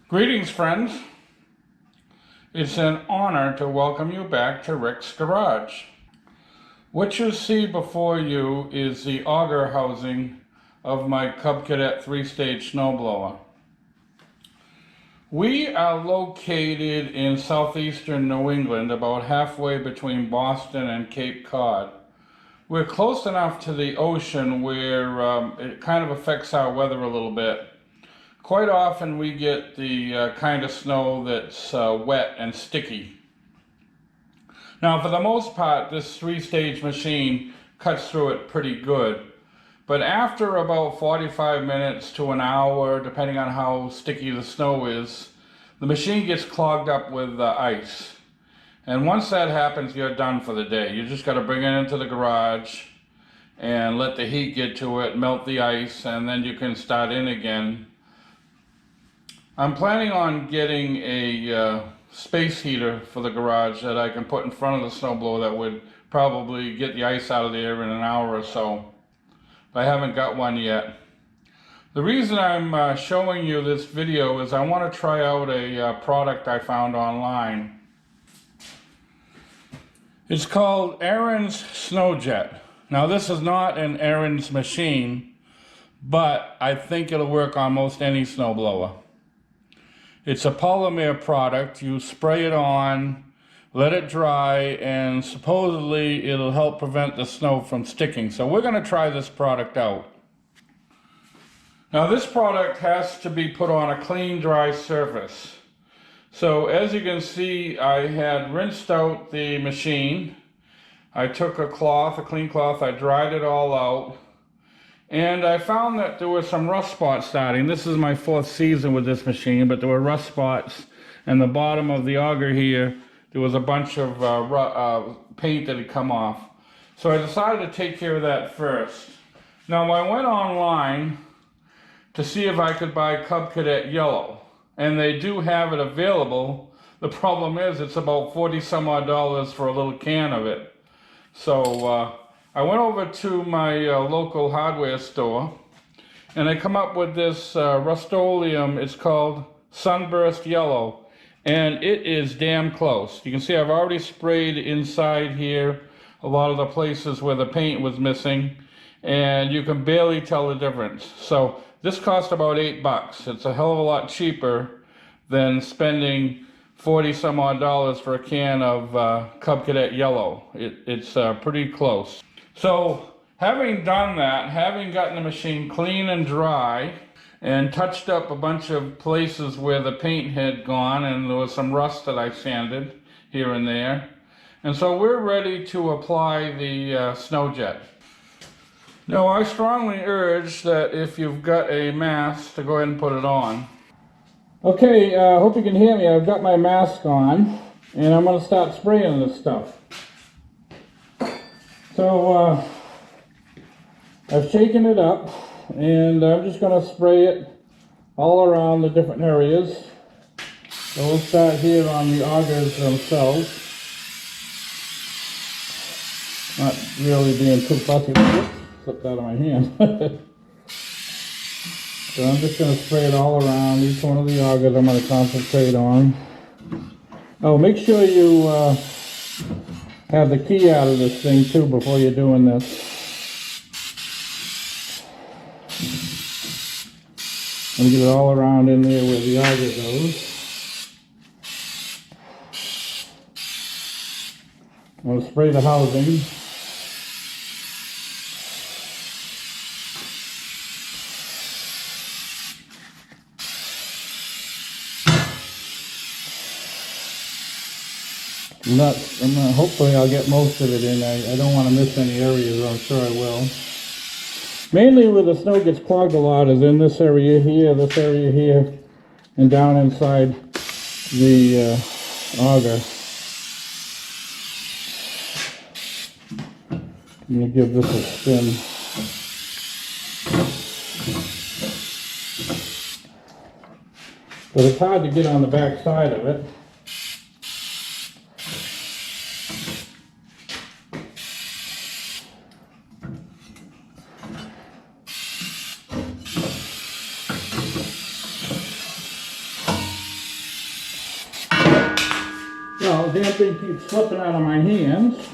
Greetings, friends. It's an honor to welcome you back to Rick's Garage. What you see before you is the auger housing of my Cub Cadet 3-stage snowblower. We are located in southeastern New England, about halfway between Boston and Cape Cod. We're close enough to the ocean where it kind of affects our weather a little bit. Quite often we get the kind of snow that's wet and sticky. Now, for the most part, this 3-stage machine cuts through it pretty good. But after about 45 minutes to an hour, depending on how sticky the snow is, the machine gets clogged up with ice. And once that happens, you're done for the day. You just got to bring it into the garage and let the heat get to it, melt the ice, and then you can start in again. I'm planning on getting a space heater for the garage that I can put in front of the snowblower that would probably get the ice out of there in an hour or so. But I haven't got one yet. The reason I'm showing you this video is I want to try out a product I found online. It's called Ariens Snowjet. Now, this is not an Ariens machine, but I think it'll work on most any snowblower. It's a polymer product. You spray it on, let it dry, and supposedly it'll help prevent the snow from sticking. So we're going to try this product out. Now, this product has to be put on a clean, dry surface. So as you can see, I had rinsed out the machine. I took a cloth, a clean cloth, I dried it all out. And I found that there were some rust spots starting. This is my 4th season with this machine, but there were rust spots. And the bottom of the auger here, there was a bunch of paint that had come off. So I decided to take care of that first. Now, I went online to see if I could buy Cub Cadet Yellow. And they do have it available. The problem is it's about $40 some odd for a little can of it. So I went over to my local hardware store and I come up with this Rust-Oleum. It's called Sunburst Yellow, and it is damn close. You can see I've already sprayed inside here a lot of the places where the paint was missing, and you can barely tell the difference. So this cost about $8. It's a hell of a lot cheaper than spending $40 some odd for a can of Cub Cadet Yellow. It's pretty close. So having done that, having gotten the machine clean and dry and touched up a bunch of places where the paint had gone and there was some rust that I sanded here and there, and so we're ready to apply the Snowjet. Now, I strongly urge that if you've got a mask to go ahead and put it on. Okay, hope you can hear me. I've got my mask on and I'm going to start spraying this stuff. So I've shaken it up and I'm just going to spray it all around the different areas. So we'll start here on the augers themselves. Not really being too fussy with it. Slipped out of my hand. So I'm just going to spray it all around each one of the augers I'm going to concentrate on. Oh, make sure you have the key out of this thing too before you're doing this. And get it all around in there where the auger goes. I'm going to spray the housing. Hopefully I'll get most of it in. I don't want to miss any areas. I'm sure I will. Mainly where the snow gets clogged a lot is in this area here, and down inside the auger. I'm going to give this a spin. But it's hard to get on the back side of it. while the damn thing keeps slipping out of my hands.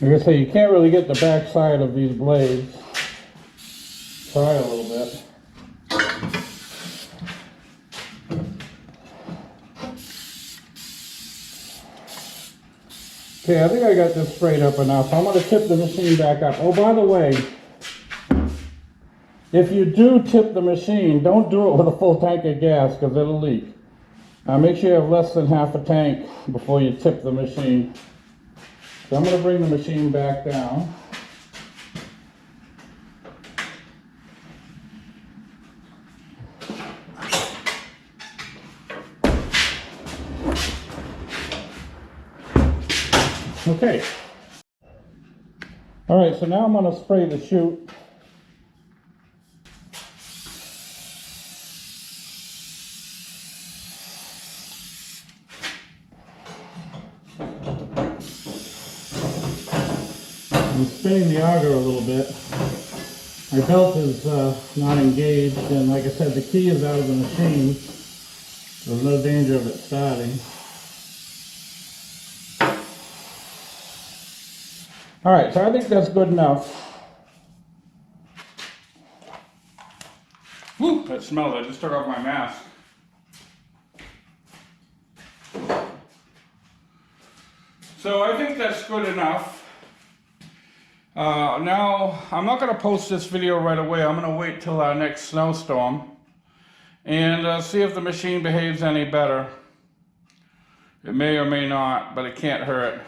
Like I say, you can't really get the back side of these blades. Try a little bit. Okay, I think I got this sprayed up enough. I'm going to tip the machine back up. Oh, by the way, if you do tip the machine, don't do it with a full tank of gas because it'll leak. Make sure you have less than half a tank before you tip the machine. So I'm going to bring the machine back down. Okay. All right, so now I'm going to spray the chute. I'm spinning the auger a little bit. My belt is not engaged, and like I said, the key is out of the machine. There's no danger of it starting. All right, so I think that's good enough. Whew, that smelled. I just took off my mask. So I think that's good enough. Now, I'm not going to post this video right away. I'm going to wait till our next snowstorm and see if the machine behaves any better. It may or may not, but it can't hurt.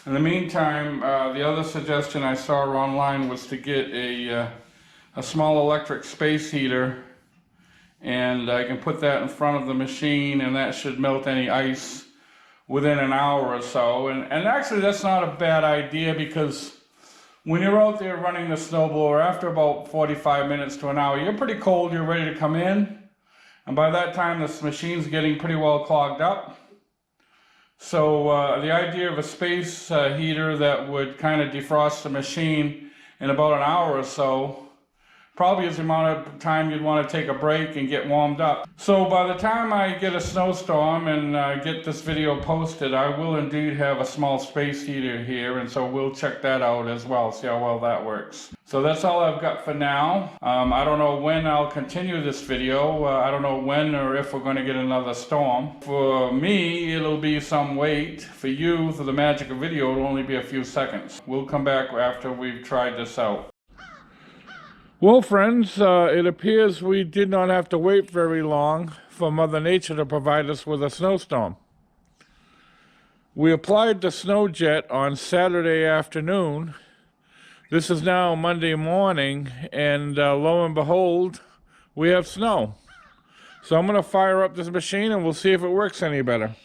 In the meantime, the other suggestion I saw online was to get a small electric space heater, and I can put that in front of the machine, and that should melt any ice within an hour or so. And actually that's not a bad idea, because when you're out there running the snowblower, after about 45 minutes to an hour, you're pretty cold, you're ready to come in, and by that time this machine's getting pretty well clogged up. So the idea of a space heater that would kind of defrost the machine in about an hour or so probably is the amount of time you'd want to take a break and get warmed up. So by the time I get a snowstorm and get this video posted, I will indeed have a small space heater here, and so we'll check that out as well, see how well that works. So that's all I've got for now. I don't know when I'll continue this video. I don't know when or if we're going to get another storm. For me, it'll be some wait. For you, through the magic of video, it'll only be a few seconds. We'll come back after we've tried this out. Well, friends, it appears we did not have to wait very long for Mother Nature to provide us with a snowstorm. We applied the snow jet on Saturday afternoon. This is now Monday morning, and lo and behold, we have snow. So I'm going to fire up this machine and we'll see if it works any better.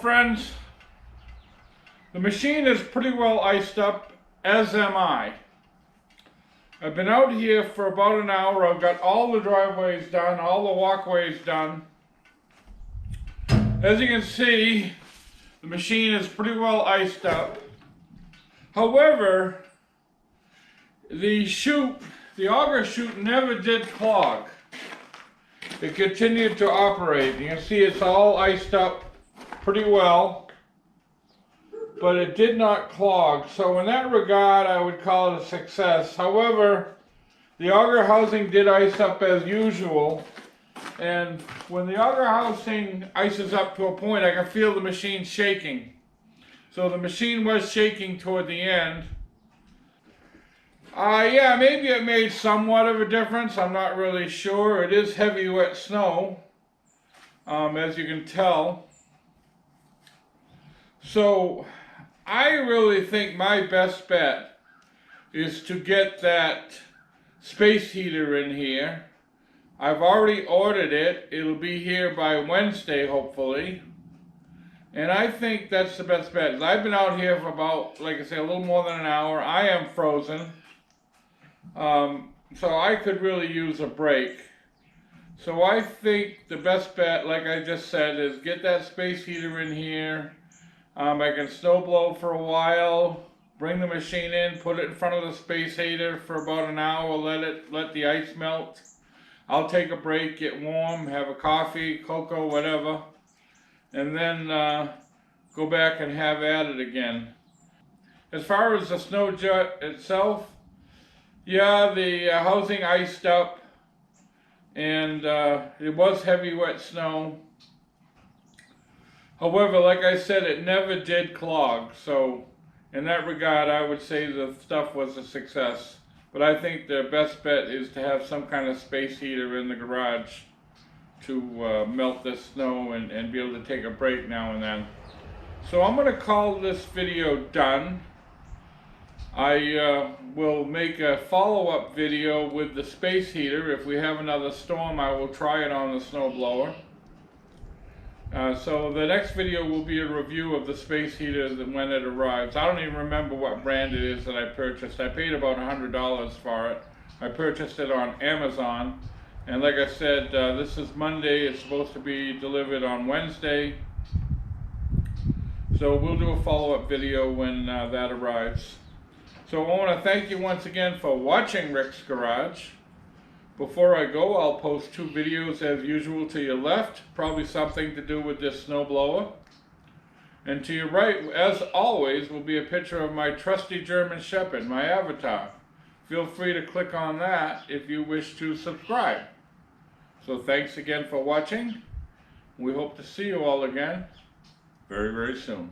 friends, the machine is pretty well iced up, as am I. I've been out here for about an hour. I've got all the driveways done, all the walkways done. As you can see, the machine is pretty well iced up. However, the auger chute never did clog. It continued to operate. You can see it's all iced up pretty well, but it did not clog. So in that regard, I would call it a success. However, the auger housing did ice up as usual. And when the auger housing ices up to a point, I can feel the machine shaking. So the machine was shaking toward the end. Yeah, maybe it made somewhat of a difference. I'm not really sure. It is heavy, wet snow, as you can tell. So I really think my best bet is to get that space heater in here. I've already ordered it. It'll be here by Wednesday, hopefully. And I think that's the best bet. I've been out here for about, like I say, a little more than an hour. I am frozen. So I could really use a break. So I think the best bet, like I just said, is get that space heater in here. I can snow blow for a while, bring the machine in, put it in front of the space heater for about an hour, let the ice melt. I'll take a break, get warm, have a coffee, cocoa, whatever, and then go back and have at it again. As far as the snow jet itself, yeah, the housing iced up, and it was heavy, wet snow. However, like I said, it never did clog, so in that regard, I would say the stuff was a success. But I think the best bet is to have some kind of space heater in the garage to melt this snow and be able to take a break now and then. So I'm going to call this video done. I will make a follow-up video with the space heater. If we have another storm, I will try it on the snowblower. So the next video will be a review of the space heater when it arrives. I don't even remember what brand it is that I purchased. I paid about $100 for it. I purchased it on Amazon. And like I said, this is Monday. It's supposed to be delivered on Wednesday. So we'll do a follow-up video when that arrives. So I want to thank you once again for watching Rick's Garage. Before I go, I'll post 2 videos as usual to your left, probably something to do with this snowblower. And to your right, as always, will be a picture of my trusty German Shepherd, my avatar. Feel free to click on that if you wish to subscribe. So thanks again for watching. We hope to see you all again very, very soon.